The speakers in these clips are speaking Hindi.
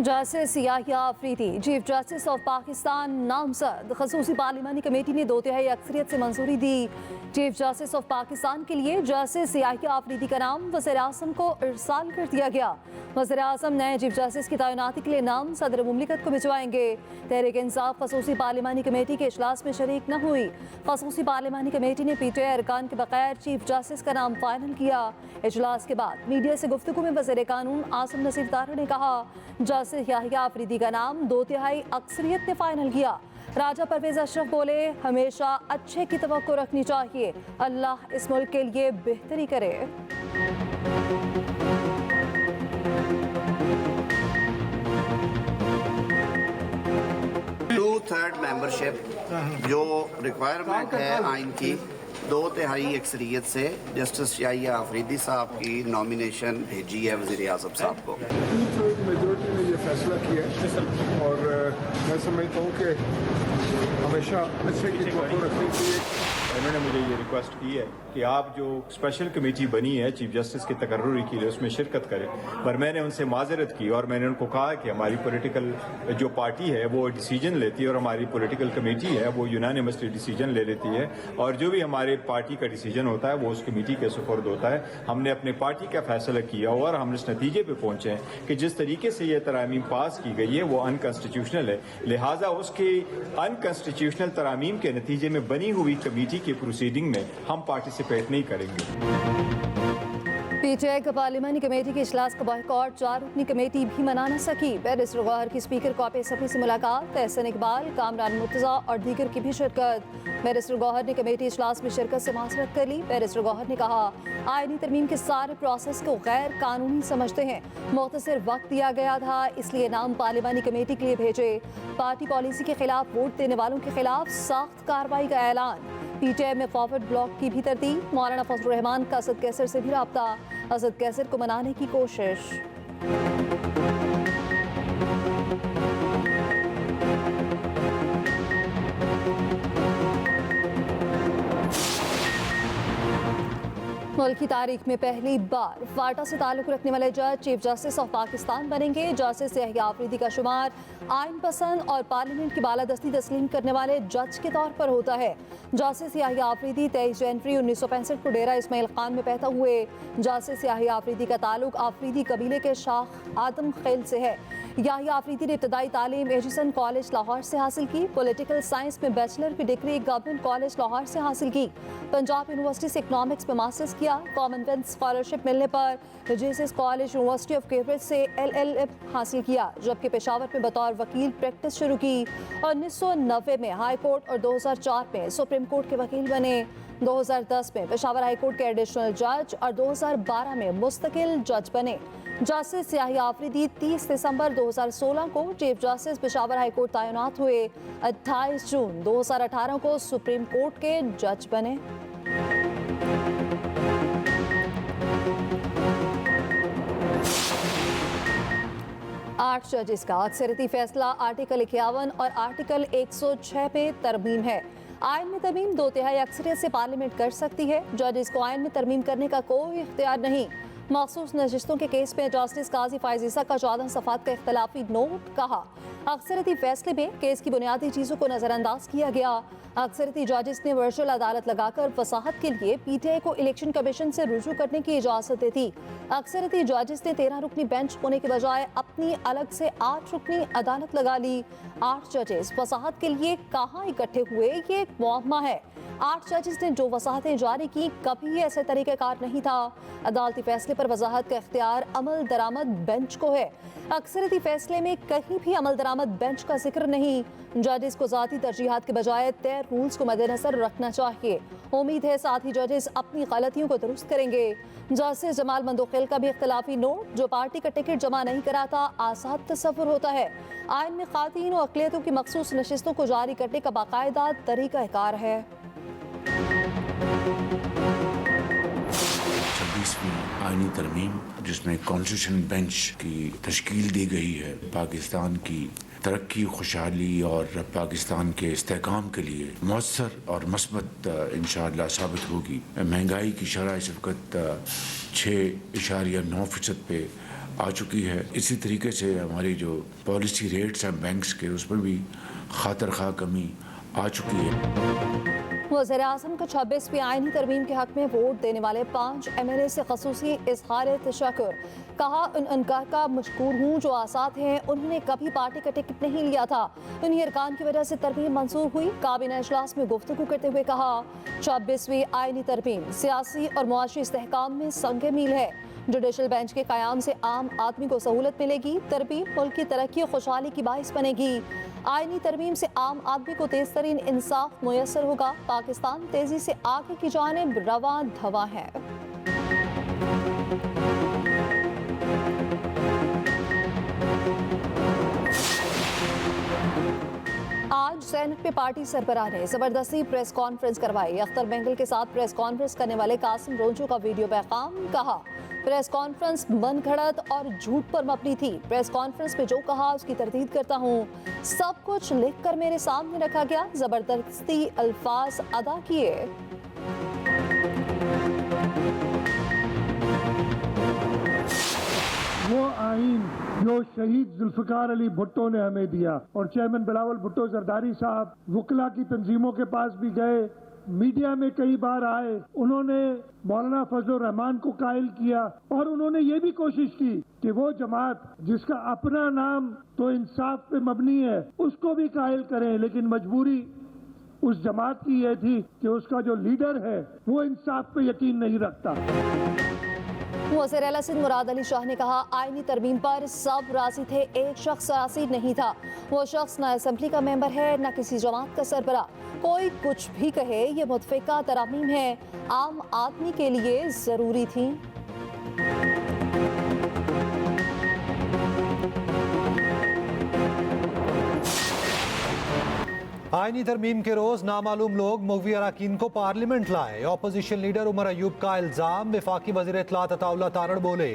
Justice Yahya Afridi chief justice of Pakistan नामजद। खसूसी पार्लिमानी कमेटी ने 2/3 अक्सरियत से मंजूरी दी। चीफ जस्टिस ऑफ पाकिस्तान के लिए जस्टिस याहिया अफरीदी का नाम वज़ीर आज़म को इरसाल कर दिया गया। वज़ीर आज़म नए चीफ जस्टिस की तैनाती के लिए नाम सदर मुमलिकत को भिजवाएंगे। तहरीक इंसाफ खसूसी पार्लिमानी कमेटी के इजलास में शरीक न हुई। खसूसी पार्लिमानी कमेटी ने PTI अरकान के बगैर चीफ जस्टिस का नाम फाइनल किया। इजलास के बाद मीडिया से गुफ्तगू में वज़ीर कानून आसिम नसीर तारड़ ने कहा, जस्टिस याहिया अफरीदी का नाम 2/3 अक्सरियत ने फाइनल किया। राजा परवेज अशरफ बोले, हमेशा अच्छे की तवक्को रखनी चाहिए, अल्लाह इस मुल्क के लिए बेहतरी करे। 2/3 मेंबरशिप जो रिक्वायरमेंट है आइन की, 2/3 अक्सरियत से जस्टिस याहिया अफरीदी साहब की नॉमिनेशन भेजी है वज़ीर आज़म साहब को। 2/3 मेजोरिटी ने ये फैसला किया है और मैं समझता हूँ कि हमेशा अच्छे की तवक्को रखनी चाहिए। उन्होंने मुझे ये रिक्वेस्ट की है कि आप जो स्पेशल कमेटी बनी है चीफ जस्टिस की तकर्रुरी के लिए उसमें शिरकत करें, पर मैंने उनसे माजरत की और मैंने उनको कहा कि हमारी पॉलिटिकल जो पार्टी है वो डिसीजन लेती है और हमारी पॉलिटिकल कमेटी है वो यूनानिमसली डिसीजन ले लेती है और जो भी हमारे पार्टी का डिसीजन होता है वो उस कमेटी के सुपुर्द होता है। हमने अपने पार्टी का फैसला किया और हम इस नतीजे पर पहुंचे हैं कि जिस तरीके से ये तरामीम पास की गई है वो अनकॉन्स्टिट्यूशनल है, लिहाजा उसके अनकॉन्स्टिट्यूशनल तरामीम के नतीजे में बनी हुई कमेटी की प्रोसीडिंग में हम पार्टिसिपेट नहीं करेंगे। PTI का पार्लिमानी कमेटी के इजलास का बॉयकॉट 4 रुकनी कमेटी भी मना न सकी। बैरिस्टर गौहर की स्पीकर कॉपी सफी से मुलाकात, तहसीन इकबाल, कामरान मुर्तजा और दीगर की भी शिरकत। बैरिस्टर गौहर ने कमेटी इजलास में शिरकत से माजरत कर ली। बैरिस्टर गौहर ने कहा, आईनी तरमीम के सारे प्रोसेस को गैर कानूनी समझते हैं। मुख्तसर वक्त दिया गया था, इसलिए नाम पार्लिमानी कमेटी के लिए भेजे। पार्टी पॉलिसी के खिलाफ वोट देने वालों के खिलाफ सख्त कार्रवाई का ऐलान। PTI में फॉरवर्ड ब्लॉक की भी तरतीब। मौलाना फजल रहमान का असद कैसर से भी रब्ता, असद कैसर को मनाने की कोशिश। मुल्क की तारीख में पहली बार फाटा से ताल्लुक़ रखने वाले जज चीफ जस्टिस ऑफ पाकिस्तान बनेंगे। जस्टिस याहिया अफरीदी का शुमार आइन पसंद और पार्लियामेंट की बालादस्ती तस्लीम करने वाले जज के तौर पर होता है। जस्टिस याहिया अफरीदी 23 जनवरी 1965 को डेरा इस्माइल खान में पैदा हुए। जस्टिस याहिया अफरीदी का ताल्लुक अफरीदी कबीले के शाख आदम खेल से है। याहिया अफरीदी ने इब्तदाई तालीम एजिसन कॉलेज लाहौर से हासिल की। पॉलिटिकल साइंस में बैचलर की डिग्री गवर्नमेंट कॉलेज लाहौर से हासिल की। पंजाब यूनिवर्सिटी से इकनॉमिक्स में मास्टर्स किया। कॉमनवेल्थ स्कॉलरशिप मिलने पर GSS college university of Cambridge से LLM हासिल किया, जबकि पेशावर में बतौर वकील प्रैक्टिस शुरू की। 1990 में हाई कोर्ट और 2004 में सुप्रीम कोर्ट के वकील बने। 2010 में पेशावर हाई कोर्ट के एडिशनल जज और 2012 में मुस्तकिल जज बने। जस्टिस याहिया अफरीदी 30 दिसंबर 2016 को chief justice Peshawar high court तैनात हुए। 28 जून 2018 को सुप्रीम कोर्ट के जज बने। आठ जजेस का अक्सरियती फैसला आर्टिकल 51 और आर्टिकल 106 पे तरमीम है। आइन में तरमीम 2/3 अक्सरियत से पार्लियामेंट कर सकती है। जजेस को आइन में तरमीम करने का कोई इख्तियार नहीं। मखसूस नशिस्तों के केस में जस्टिस काजी फायज ईसा का 14 सफ़ात का इख्तलाफी नोट कहा, अक्सरियती फैसले में केस की बुनियादी चीज़ों को नज़रअंदाज किया गया। अक्सरियती जजेस ने वर्चुअल अदालत लगाकर वसाहत के लिए PTI को इलेक्शन कमीशन से रुजू करने की इजाज़त दी थी। अक्सरिती जजेस ने 13 रुकनी बेंच होने के बजाय अपनी अलग से 8 रुकनी अदालत लगा ली। 8 जजेस वसाहत के लिए कहाँ इकट्ठे हुए, ये एक मुअम्मा है। 8 जजेस ने जो वसाहतें जारी की, कभी ऐसे तरीक़ेकार नहीं था। अदालती फैसले पर वजाहत का इख्तियार अमल दरामद बेंच को है। अक्सरियती फैसले में कहीं भी अमल दरामद बेंच का जिक्र नहीं। जजेस को ज़ाती तरजीहात के बजाय तय रूल्स को मद्देनजर रखना चाहिए। उम्मीद है साथ ही जजेस अपनी गलतियों को दुरुस्त करेंगे। जस्टिस जमाल मंदोखेल का भी इख्तलाफी नोट, जो पार्टी का टिकट जमा नहीं कराता आसाद तस्वुर होता है। आइन में ख़ातीन और अक़लियतों की मखसूस नशिस्तों को जारी करने का बाकायदा तरीक़ाकार है। 26वीं आईनी तरमीम जिसमें कॉन्स्टिट्यूशन बेंच की तश्कील दी गई है, पाकिस्तान की तरक्की, खुशहाली और पाकिस्तान के इस्तेहकाम के लिए मौसर और मस्बत इंशाअल्लाह साबित होगी। महंगाई की शरह इस वक्त 6.9% पे आ चुकी है। इसी तरीके से हमारी जो पॉलिसी रेट्स हैं बैंक्स के, उसमें भी खातर खा कमी आ चुकी है। वज़ीर आज़म को 26वीं आईनी तरमीम के हक में वोट देने वाले 5 MLA से ख़ुसूसी इज़हार तशक्कुर। कहा उनका का मशकूर हूँ जो आज़ाद हैं, उन्होंने कभी पार्टी का टिकट नहीं लिया था, उन्हीं अरकान की वजह से तरमीम मंजूर हुई। काबीना इजलास में गुफ्तगू करते हुए कहा 26वीं आईनी तरमीम सियासी और मुआशी इस्तेहकाम में संग मील है। जुडिशल बेंच के क़याम से आम आदमी को सहूलत मिलेगी, तरमीम मुल्क की तरक्की और खुशहाली की बाइस बनेगी। आईनी तरमीम से आम आदमी को तेज तरीन इंसाफ मुयसर होगा। पाकिस्तान तेजी से आगे की जानिब रवा धवा है। आज सेनेट में पार्टी सरबराह ने जबरदस्ती प्रेस कॉन्फ्रेंस करवाई। अख्तर बेंगल के साथ प्रेस कॉन्फ्रेंस करने वाले कासिम रोंचो का वीडियो पैगाम। कहा प्रेस कॉन्फ्रेंस मनगढ़ंत और झूठ पर मबनी थी। प्रेस कॉन्फ्रेंस में जो कहा उसकी तरदीद करता हूँ। सब कुछ लिखकर मेरे सामने रखा गया, जबरदस्ती अल्फाज अदा किए। वो आइन जो शहीद जुल्फकार अली भुट्टो ने हमें दिया और चेयरमैन बिलावल भुट्टो जरदारी साहब वकला की तंजीमों के पास भी गए, मीडिया में कई बार आए, उन्होंने मौलाना फजलुर रहमान को कायल किया और उन्होंने ये भी कोशिश की कि वो जमात जिसका अपना नाम तो इंसाफ पे मबनी है उसको भी कायल करें, लेकिन मजबूरी उस जमात की यह थी कि उसका जो लीडर है वो इंसाफ पे यकीन नहीं रखता। वज़ीर आला सिंध मुराद अली शाह ने कहा आईनी तरमीम पर सब राजी थे, एक शख्स राजी नहीं था। वो शख्स न असम्बली का मेंबर है न किसी जमात का सरबरा। कोई कुछ भी कहे, ये मुतफ़िका तरमीम है, आम आदमी के लिए जरूरी थी। आईनी तरमीम के रोज नामालूम लोग मुग़वी अरकान को पार्लियामेंट लाए। अपोजिशन लीडर उमर अयूब का इल्जाम, वफाकी वज़ीर इत्तलात अताउल्लाह तारड़ बोले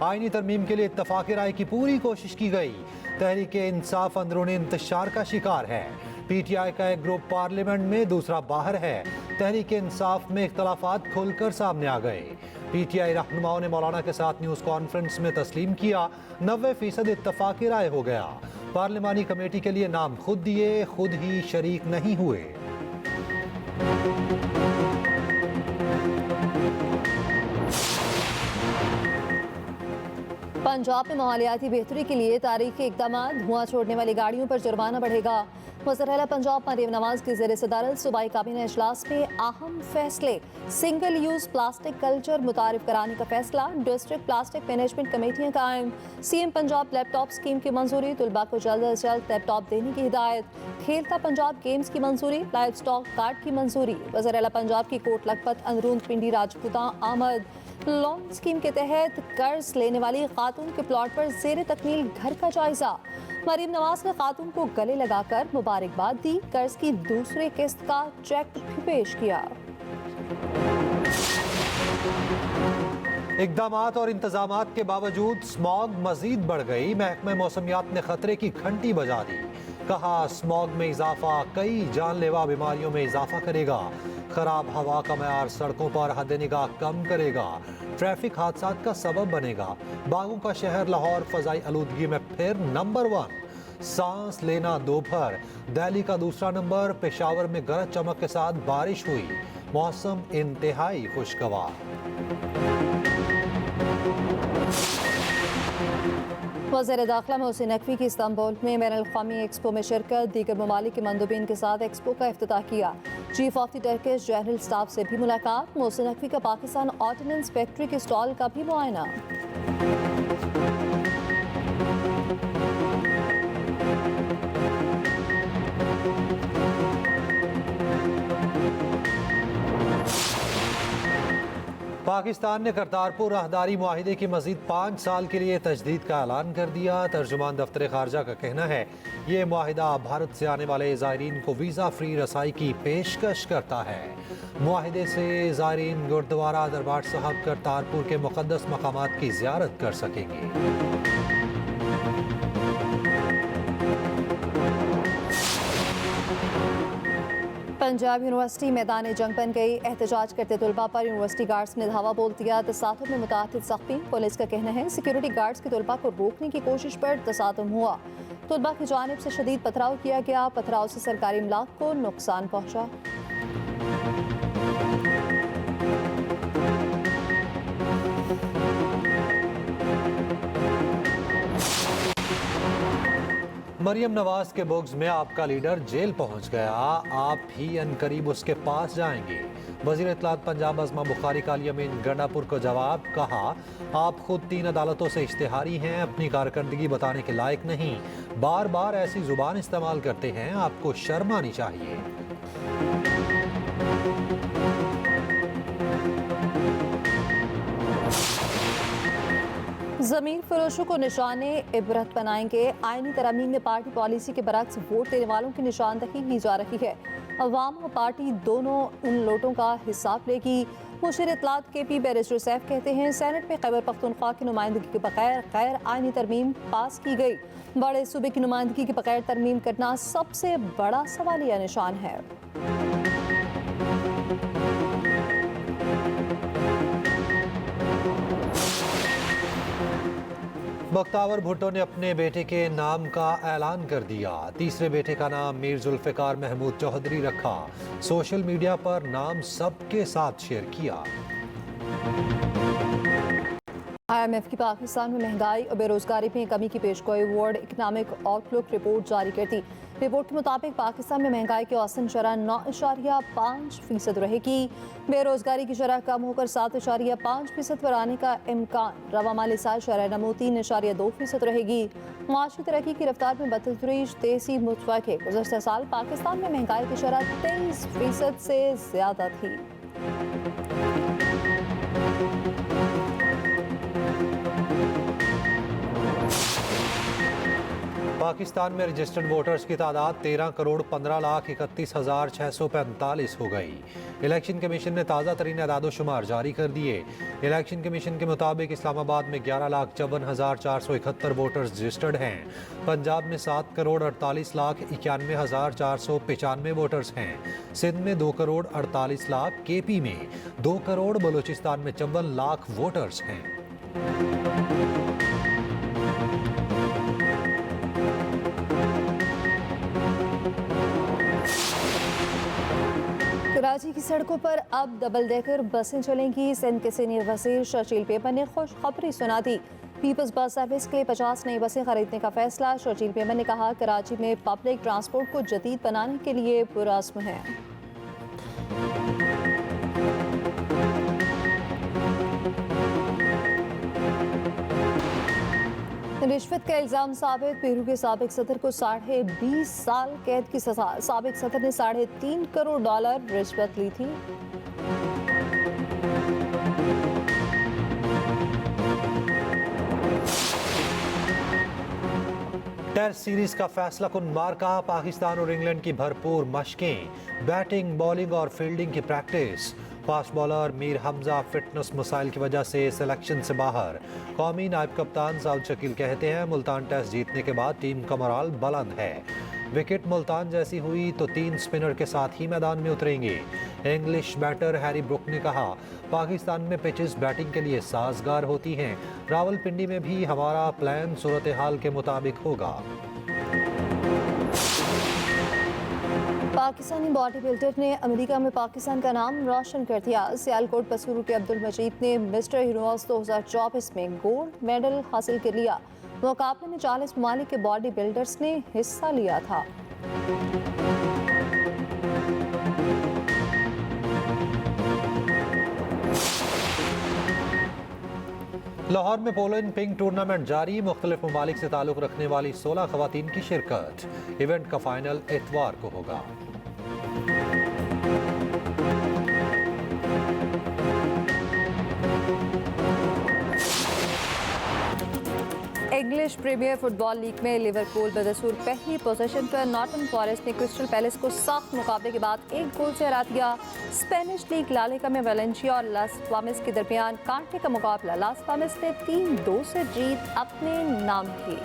आईनी तरमीम के लिए इत्तफाक़ी राय की पूरी कोशिश की गई। तहरीक इंसाफ अंदरूनी इंतशार का शिकार है। PTI का एक ग्रुप पार्लियामेंट में, दूसरा बाहर है। तहरीक इंसाफ में इख्तलाफात खुलकर सामने आ गए। PTI रहनुमाओं ने मौलाना के साथ न्यूज़ कॉन्फ्रेंस में तस्लीम किया 90% इत्तफाक़ी राय हो गया। पार्लिमानी कमेटी के लिए नाम खुद दिए, खुद ही शरीक नहीं हुए। पंजाब में माहौलियाती बेहतरी के लिए तारीखी इक़दाम, धुआं छोड़ने वाली गाड़ियों पर जुर्माना बढ़ेगा। वज़ीर आला पंजाब मरियम नवाज की ज़ेर सदारत सूबाई काबीना इजलास में अहम फैसले। सिंगल यूज़ प्लास्टिक कल्चर मुतारिफ कराने का फैसला। डिस्ट्रिक्ट प्लास्टिक मैनेजमेंट कमेटियाँ कायम। CM पंजाब लैपटॉप स्कीम की मंजूरी। तलबा को जल्द अज जल्द लैपटॉप देने की हिदायत। खेलता पंजाब गेम्स की मंजूरी। लाइव स्टॉक कार्ड की मंजूरी। वज़ीर आला पंजाब की कोट लखपत अंदरून पिंडी राजपूता आमद। लोन स्कीम के तहत कर्ज लेने वाली खातून के प्लॉट पर ज़ेर तकमील घर का जायजा। मरियम नवाज ने खातून को गले लगाकर मुबारकबाद दी। कर्ज की दूसरे किस्त का चेक भी पेश किया। इक़दामात और इंतजामात के बावजूद स्मॉग मजीद बढ़ गई। महकमा मौसमियात ने खतरे की घंटी बजा दी। कहा स्मॉग में इजाफा कई जानलेवा बीमारियों में इजाफा करेगा। खराब हवा का मयार सड़कों पर हद निगाह कम करेगा। ट्रैफिक हादसात का सबब बनेगा। बागों का शहर लाहौर फजाई आलूदगी में फिर नंबर 1। सांस लेना दोपहर। दिल्ली का दूसरा नंबर। पेशावर में गरज चमक के साथ बारिश हुई। मौसम इंतहाई खुशगवार। वज़ीर दाखिला मोहसिन नकवी की इस्तांबुल में बैनुल अक़वामी एक्सपो में शिरकत। दीगर ममालिक के मंदूबीन के साथ एक्सपो का इफ्तिताह किया। Chief of the Turkish general staff से भी मुलाकात। मोहसिन नकवी का पाकिस्तान ऑर्डिनेंस फैक्ट्री के स्टॉल का भी मुआयना। पाकिस्तान ने करतारपुर राहदारी मुआहिदे की मजीद 5 साल के लिए तजदीद का ऐलान कर दिया। तर्जुमान दफ्तर खारजा का कहना है ये मुआहिदा भारत से आने वाले ज़ायरीन को वीज़ा फ्री रसाई की पेशकश करता है। मुआहिदे से ज़ायरीन गुरुद्वारा दरबार साहब करतारपुर के मुक़द्दस मकामात की ज़ियारत कर सकेंगे। पंजाब यूनिवर्सिटी मैदान जंग बन गई। एहतजाज करते तलबा पर यूनिवर्सिटी गार्ड्स ने धावा बोल दिया। तसादुम में मुतादिद ज़ख्मी। पुलिस का कहना है सिक्योरिटी गार्ड्स के तलबा को रोकने की कोशिश पर तसादुम हुआ। तलबा की जानिब से शदीद पथराव किया गया। पथराव से सरकारी इमलाक को नुकसान पहुंचा। मरियम नवाज के बुग्ज में आपका लीडर जेल पहुंच गया, आप भी अनकरीब उसके पास जाएंगे। वजीर इत्तलात पंजाब अज़मा बुखारी का यमीन गंडापुर को जवाब, कहा आप खुद 3 अदालतों से इश्तिहारी हैं, अपनी कारकर्दगी बताने के लायक नहीं, बार बार ऐसी जुबान इस्तेमाल करते हैं, आपको शर्म आनी चाहिए। ज़मीन फरोशों को निशाने इबरत बनाएंगे। आईनी तरमीम में पार्टी पॉलिसी के बरक्स वोट देने वालों की निशानदही की जा रही है। अवाम और पार्टी दोनों उन लोटों का हिसाब लेगी। मुशीर इत्तलात KP बैरिस्टर सैफ कहते हैं सेनेट में खैबर पख्तूनख्वा की नुमाइंदगी के बगैर गैर आईनी तरमीम पास की गई। बड़े सूबे की नुमाइंदगी के बगैर तरमीम करना सबसे बड़ा सवालिया निशान है। मुख्तार भुट्टो ने अपने बेटे के नाम का ऐलान कर दिया। तीसरे बेटे का नाम मीर जुल्फ़िकार महमूद चौधरी रखा। सोशल मीडिया पर नाम सबके साथ शेयर किया। IMF की पाकिस्तान में महंगाई और बेरोजगारी में कमी की पेशगोई। वर्ल्ड इकनॉमिक आउटलुक रिपोर्ट जारी करती। रिपोर्ट के मुताबिक पाकिस्तान में महंगाई की औसतन शरह 9.5% रहेगी। बेरोजगारी की शरह कम होकर 7.5% पर आने का इम्कान। रवा माली साल शरह नमो 3.2% रहेगी। माशी तरक्की की रफ्तार में बतदरीज तेजी मुतवक्किल है। गुज़श्ता साल पाकिस्तान में महंगाई की शरह 23% से ज्यादा थी। पाकिस्तान में रजिस्टर्ड वोटर्स की तादाद 13,15,31,645 हो गई। इलेक्शन कमीशन ने ताज़ा तरीन अदाद-ओ-शुमार जारी कर दिए। इलेक्शन कमीशन के मुताबिक इस्लामाबाद में 11,54,471 वोटर्स रजिस्टर्ड हैं। पंजाब में 7,48,91,495 वोटर्स हैं। सिंध में 2,48,00,000, KP में 2 करोड़, बलूचिस्तान में 54 लाख वोटर्स हैं। कराची की सड़कों पर अब डबल डेकर बसें चलेंगी। सिंध के सीनियर वज़ीर शर्जील पेपर ने खुशखबरी सुना दी। पीपल्स बस सर्विस के लिए 50 नई बसें खरीदने का फैसला। शर्जील पेपर ने कहा कराची में पब्लिक ट्रांसपोर्ट को जदीद बनाने के लिए पुरअज़्म है। रिश्वत का इल्जाम साबित। पेरू के साबिक सदर को 20.5 साल कैद की सजा। साबिक सदर ने $3.5 करोड़ रिश्वत ली थी। टेस्ट सीरीज का फैसला कुन मार्का। पाकिस्तान और इंग्लैंड की भरपूर मशकें, बैटिंग, बॉलिंग और फील्डिंग की practice. Fast bowler Mir Hamza fitness मसाइल की वजह से सिलेक्शन से बाहर। कौमी नायब कप्तान साउद शकील कहते हैं मुल्तान टेस्ट जीतने के बाद टीम का मोराल बुलंद है। विकेट मुल्तान जैसी हुई तो 3 स्पिनर के साथ ही मैदान में उतरेंगे। इंग्लिश बैटर हैरी ब्रुक ने कहा पाकिस्तान में पिचेस बैटिंग के लिए साजगार होती हैं। रावलपिंडी में भी हमारा प्लान सूरत हाल के मुताबिक होगा। पाकिस्तानी बॉडी बिल्डर ने अमेरिका में पाकिस्तान का नाम रोशन कर दिया। सियालकोट पसूरू के अब्दुल मजीद ने मिस्टर यूनिवर्स 2024 में गोल्ड मेडल हासिल कर लिया। मुकाबले में 40 ममालिक के बॉडी बिल्डर्स ने हिस्सा लिया था। लाहौर में पोलो इन पिंक टूर्नामेंट जारी। मुख्तलिफ ममालिक से ताल्लुक़ रखने वाली 16 खवातीन की शिरकत। इवेंट का फाइनल इतवार को होगा। इंग्लिश प्रीमियर फुटबॉल लीग में लिवरपूल बदसूर पहली पोजीशन पर। नॉटिंघम फॉरेस्ट ने क्रिस्टल पैलेस को सख्त मुकाबले के बाद 1 गोल से हरा दिया। स्पेनिश लीग ला लीगा में वेलेंसिया और लास पाल्मास के दरमियान कांटे का मुकाबला। लास पाल्मास ने 3-2 से जीत अपने नाम की।